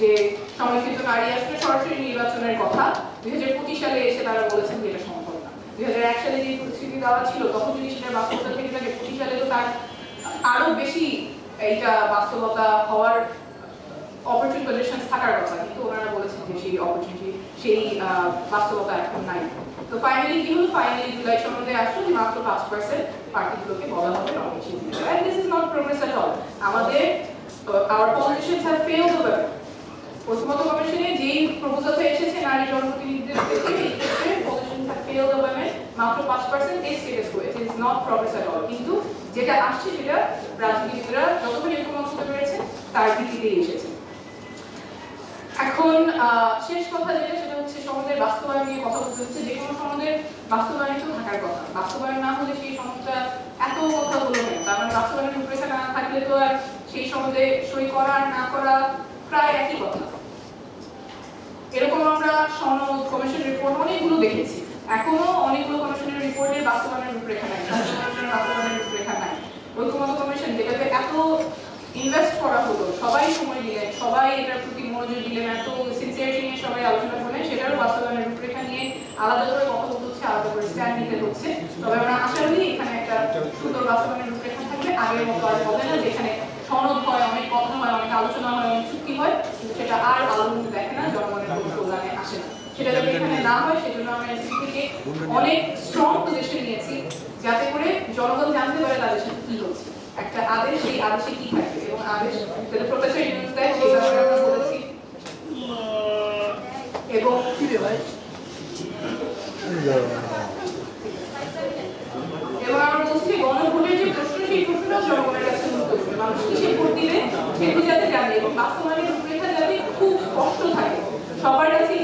যে সংরক্ষিত নারী আসলে সরাসরি নির্বাচনের কথা 2025 সালে এসে তারা বলেছেন যে এটা সম্ভব না। 2001 সালে যে পরিস্থিতি দেওয়া ছিল তখন যদি সেটা বাস্তবতা থেকে থাকে 25 সালে তো তার আরো বেশি এইটা বাস্তবতা হওয়ার অপরচুনিটি কন্ডিশনস থাকার কথা, কিন্তু ওনারা বলেছেন যে সেই অপরচুনিটি সেই বাস্তবতা এখন নাই। তো ফাইনালি কি হলো, ফাইনালি জুলাই সনদে আসলো যে মাত্র 5% পার্টিগুলোকে বলা হবে নমিনেশন দিতে। And this is not progress at all. আমাদের our politicians have failed the women. প্রথমত কমিশনে যেই প্রপোজালটা এসেছে নারী জনপ্রতিনিধিদের থেকে এই ক্ষেত্রে politicians have failed the women, মাত্র 5% is status quo. It is not progress at all. কিন্তু যেটা আসছে সেটা রাজনীতিবিদরা যতক্ষণ ইমপ্লিমেন্ট করতে পেরেছে তার ভিত্তিতেই এসেছে। এখন শেষ কথা যেটা সেটা হচ্ছে সমাজের বাস্তবায়ন নিয়ে কথা বলতে হচ্ছে। যে কোনো সমাজের বাস্তবায়ন তো থাকার কথা, বাস্তবায়ন না হলে সেই সমাজটা এত কথা বলে না। তার মানে বাস্তবায়নের রূপরেখা না থাকলে তো আর সেই সমাজে সই করা না করা প্রায় একই কথা। এরকম আমরা সনদ, কমিশন রিপোর্ট অনেকগুলো দেখেছি, এখনো অনেকগুলো কমিশনের রিপোর্টের বাস্তবায়নের রূপরেখা নাই, কমিশনের বাস্তবায়নের রূপরেখা নাই। ঐক্যমত্য কমিশন যেটাতে এত ইনভেস্ট করা হলো, সবাই সময় দিলেন, সবাই এটার প্রতি মনোযোগ দিলেন, এত সিনসিয়ারিটি নিয়ে সবাই আলোচনা করলেন, সেটারও বাস্তবায়নের রূপরেখা নিয়ে আলাদা করে কথা বলতে হচ্ছে, আলাদা করে স্ট্যান্ড নিতে হচ্ছে। তবে আমরা আশা করি এখানে একটা সুন্দর বাস্তবায়নের রূপরেখা থাকবে, আগের মতো আর হবে না যেখানে সনদ হয়, অনেক কথা হয়, অনেক আলোচনা হয়, অনেক চুক্তি হয়, কিন্তু সেটা আর আলোর মুখ দেখে না, জনগণের কোনো প্রোগ্রামে আসে না। সেটা যাতে এখানে না হয় সেজন্য আমরা এনসিপি থেকে অনেক স্ট্রং পজিশন নিয়েছি, যাতে করে জনগণ জানতে পারে তাদের সাথে কি হচ্ছে, একটা আদেশ, সেই আদেশে কি থাকবে, এবং আদেশ যাতে প্রফেসর ইউনুস দেয় সেই ব্যাপারে আমরা বলেছি। এবং আমরা বলছি গণভোটের যে প্রশ্ন, সেই প্রশ্নটাও জনগণের কাছে গুরুত্বপূর্ণ। মানুষ কিসে ভোট দিবে সেগুলো যাতে জানে, এবং বাস্তবায়নের রূপরেখা যাতে খুব স্পষ্ট থাকে, সবার কাছে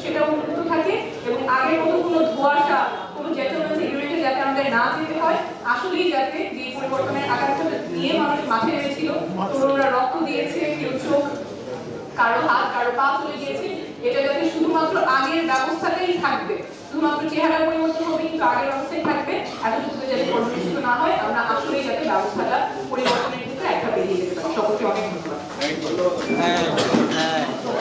সেটা উন্নত থাকে, এবং আগের মতো কোনো ধোঁয়াশা, কোনো জেন্টলম্যানস এগ্রিমেন্টে যাতে আমাদের না যেতে হয়, আসলেই যাতে যে পরিবর্তনের আকাঙ্ক্ষা নিয়ে মানুষ মাঠে নেমেছিল, তরুণরা রক্ত দিয়েছে, কেউ চোখ, কারো হাত, কারো পা চলে গিয়েছে, এটা যাতে শুধুমাত্র আগের ব্যবস্থাটাই থাকবে, শুধুমাত্র চেহারা পরিবর্তন হবে কিন্তু আগের অবস্থায় থাকবে,